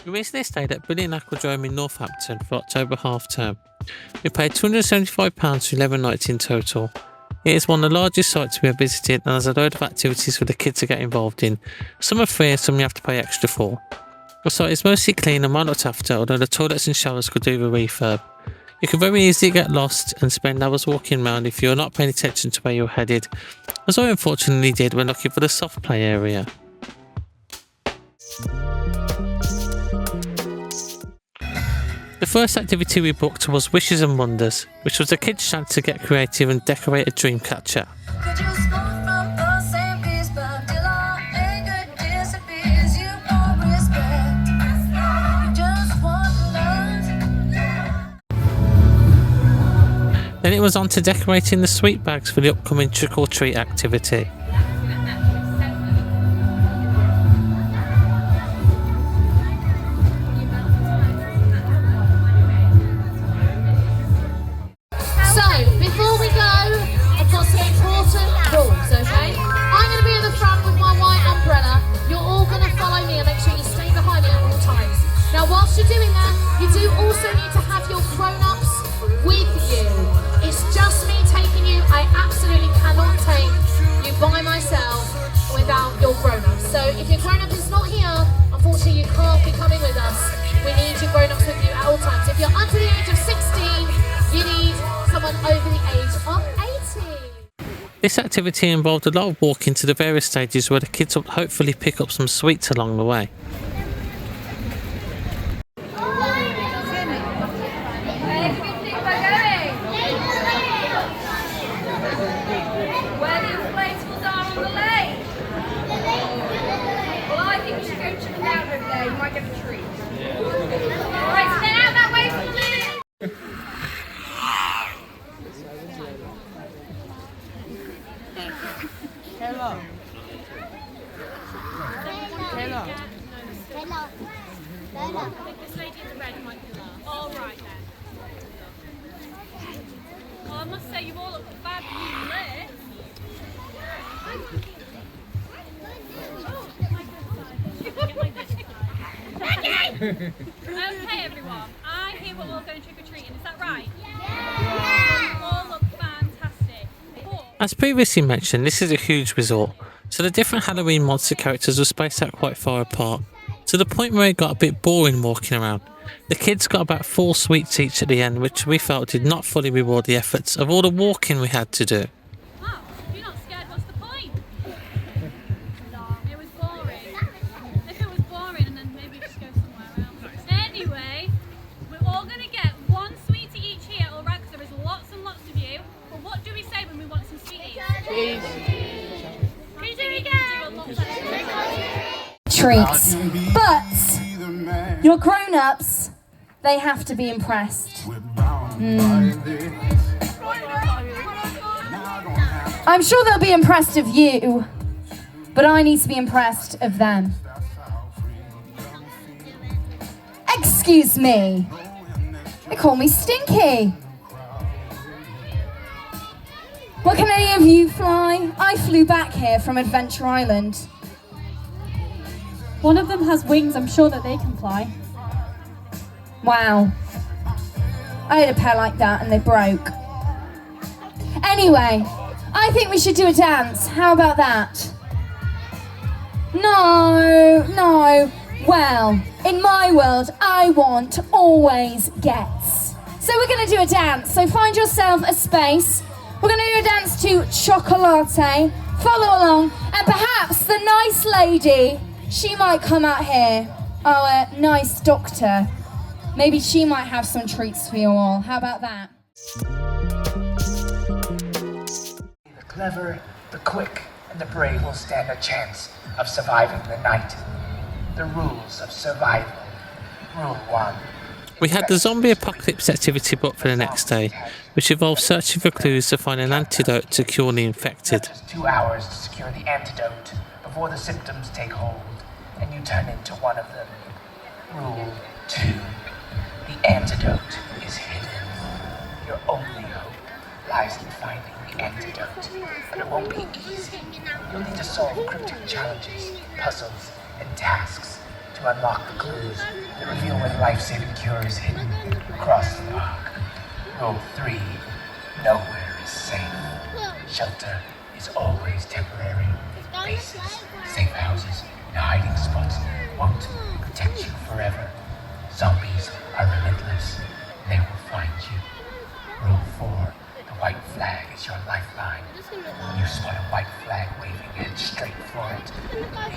We recently stayed at Billing Aquadrome in Northampton for October half term. We paid £275 for 11 nights in total. It is one of the largest sites we have visited and has a load of activities for the kids to get involved in. Some are free and some you have to pay extra for. The site is mostly clean and well looked after, although the toilets and showers could do with a refurb. You can very easily get lost and spend hours walking around if you are not paying attention to where you are headed, as I unfortunately did when looking for the soft play area. The first activity we booked was Wishes and Wonders, which was the kids' chance to get creative and decorate a dream catcher. Then it was on to decorating the sweet bags for the upcoming trick or treat activity. Whilst you're doing that, you do also need to have your grown-ups with you. It's just me taking you. I absolutely cannot take you by myself without your grown-ups. So if your grown-up is not here, unfortunately you can't be coming with us. We need your grown-ups with you at all times. If you're under the age of 16, you need someone over the age of 18. This activity involved a lot of walking to the various stages where the kids would hopefully pick up some sweets along the way. This lady in the red might be last. All right then. Well, I must say you all look fabulous. Okay, everyone. I hear we're all going trick or treating. Is that right? Yeah. You all look fantastic. As previously mentioned, this is a huge resort, so the different Halloween monster characters were spaced out quite far apart, to the point where it got a bit boring walking around. The kids got about 4 sweets each at the end, which we felt did not fully reward the efforts of all the walking we had to do. Oh, if you're not scared, what's the point? It was boring. If it was boring, and then maybe just go somewhere else. Anyway, we're all going to get 1 sweetie each here, alright, because there is lots and lots of you. But what do we say when we want some sweeties? Cheese. Can you do it again? Treats, but your grown-ups, they have to be impressed. I'm sure they'll be impressed of you, but I need to be impressed of them. Excuse me, they call me Stinky. What, can any of you fly? I flew back here from Adventure Island. One of them has wings, I'm sure that they can fly. Wow. I had a pair like that and they broke. Anyway, I think we should do a dance. How about that? No. Well, in my world, I want always gets. So we're going to do a dance. So find yourself a space. We're going to do a dance to Chocolate. Follow along. And perhaps the nice lady, she might come out here, our nice doctor. Maybe she might have some treats for you all. How about that? The clever, the quick, and the brave will stand a chance of surviving the night. The rules of survival. Rule 1. We had the zombie apocalypse activity booked for the next day, which involved searching for clues to find an antidote to cure the infected. It takes 2 hours to secure the antidote before the symptoms take hold, and you turn into one of them. Rule 2. The antidote is hidden. Your only hope lies in finding the antidote, but it won't be easy. You'll need to solve cryptic challenges, puzzles, and tasks to unlock the clues that reveal where the life-saving cure is hidden across the park. Rule 3, nowhere is safe. Shelter is always temporary. Bases, safe houses, and hiding spots won't protect you forever. Zombies are relentless. They will find you. Rule 4, the white flag is your lifeline. When you spot a white flag waving, head straight for it.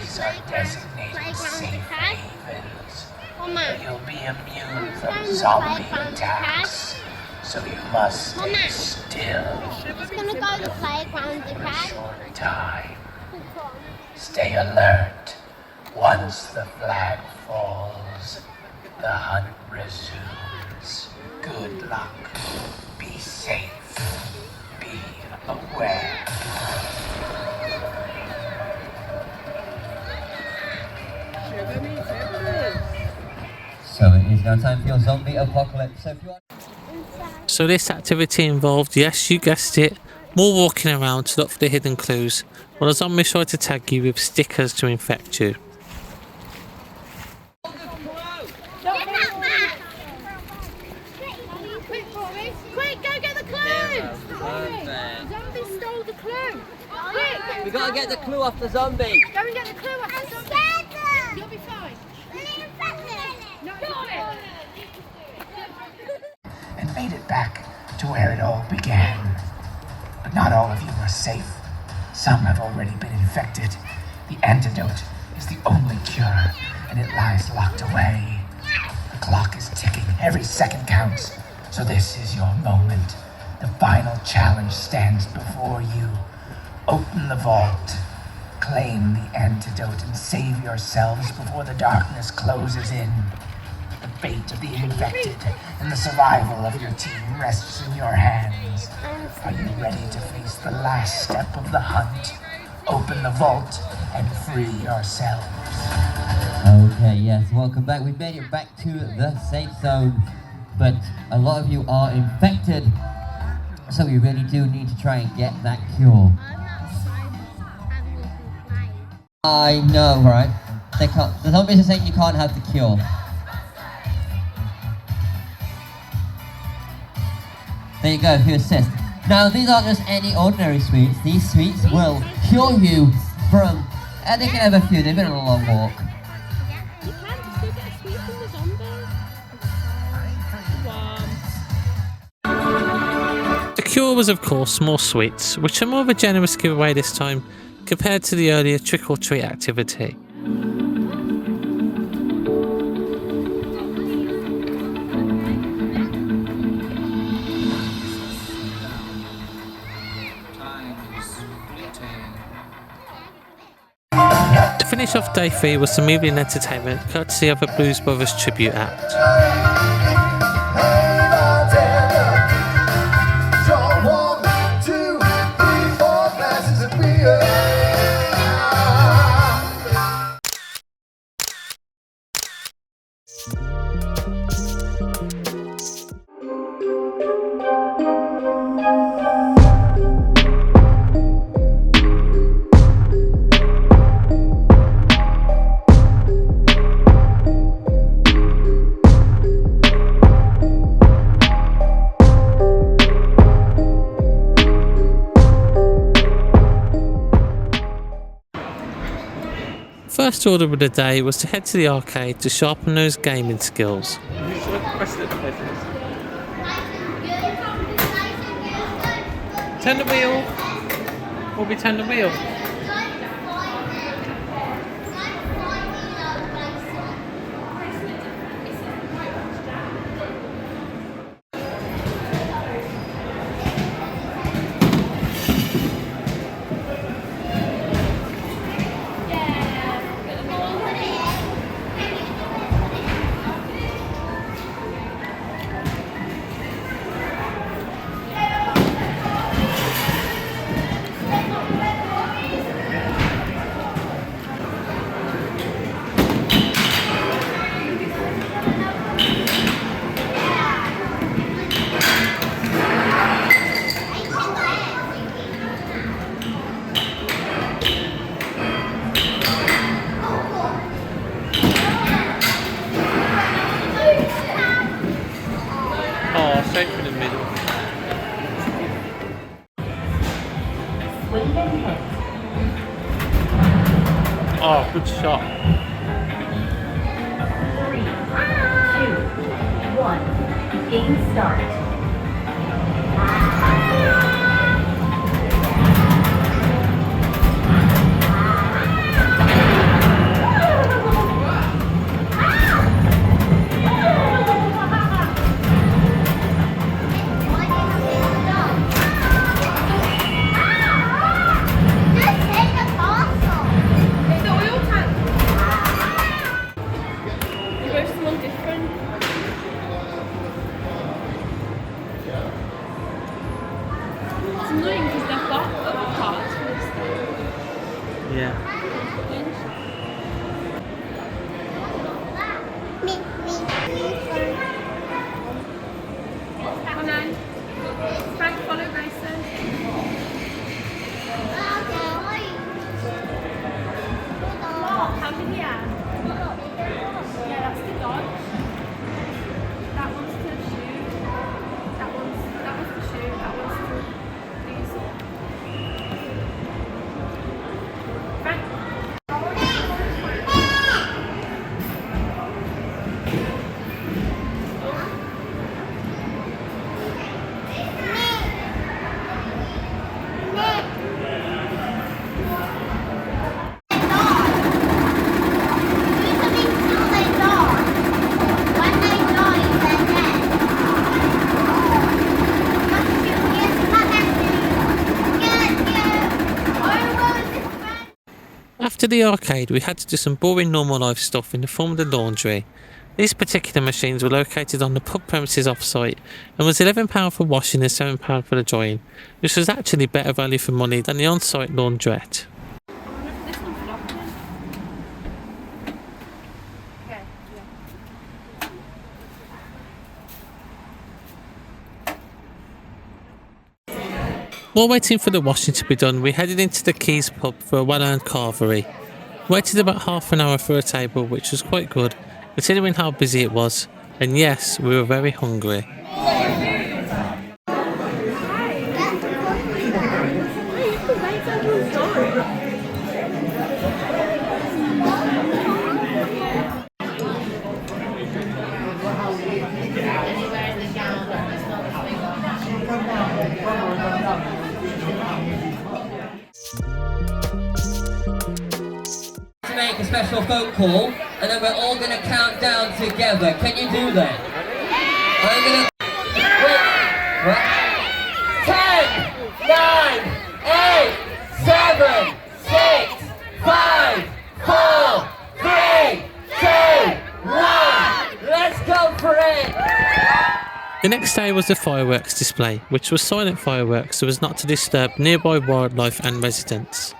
These are designated safe havens. But you'll be immune from zombie attacks. So you must stay still. Just gonna go to the playground, For a okay? short time. Stay alert. Once the flag falls, the hunt resumes. Good luck. Be safe. Be aware. So it is now time for your zombie apocalypse. So if you are So this activity involved, yes, you guessed it, more walking around to look for the hidden clues, while the zombies try to tag you with stickers to infect you. Quick, go get the clue! Zombie stole the clue! Quick! we gotta get the clue off the zombie. Go and get the clue off the zombie! You'll be fine. No, And made it back to where it all began. But not all of you are safe. Some have already been infected. The antidote is the only cure, and it lies locked away. The clock is ticking. Every second counts. So this is your moment. The final challenge stands before you. Open the vault. Claim the antidote and save yourselves before the darkness closes in. The fate of the infected and the survival of your team rests in your hands. Are you ready to face the last step of the hunt? Open the vault and free yourselves. Okay, yes, welcome back. We've made it back to the safe zone, but a lot of you are infected, so we really do need to try and get that cure. I know, right? They can't. The zombies are saying you can't have the cure. There you go, who assists. Now, these aren't just any ordinary sweets. These sweets will cure you from, they can have a few, they've been on a long walk. You can just go get a sweet from the zombie. The cure was of course more sweets, which are more of a generous giveaway this time compared to the earlier trick-or-treat activity. To finish off day 3 was some movie and entertainment courtesy of a Blues Brothers tribute act. First order of the day was to head to the arcade to sharpen those gaming skills. Turn the wheel. Bobby, turn the wheel. Oh, good shot. 3, 2, 1. Game start. Yeah. Come on. Frank, follow Grayson. How's your hair? Yeah, that's the dodge. That one's to shoot. That one's to shoot. That one's to these. Frank. After the arcade, we had to do some boring normal life stuff in the form of the laundry. These particular machines were located on the pub premises off-site and was £11 for washing and £7 for the drying, which was actually better value for money than the on-site laundrette. While waiting for the washing to be done, we headed into the Quays pub for a well-earned Carvery. Waited about half an hour for a table, which was quite good, considering how busy it was, and yes, we were very hungry. To make a special phone call, and then we're all going to count down together. Can you do that? I'm going to... What? 10, 9, 8, 7, 6, 5, 4, 3, 2, 1. Let's go for it! The next day was the fireworks display, which was silent fireworks so as not to disturb nearby wildlife and residents.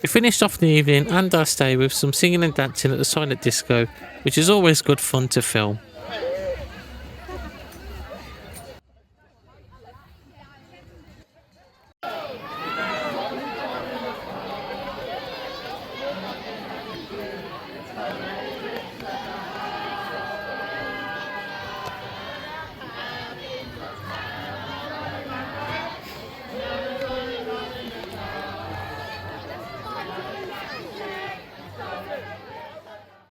We finished off the evening and our stay with some singing and dancing at the silent disco, which is always good fun to film.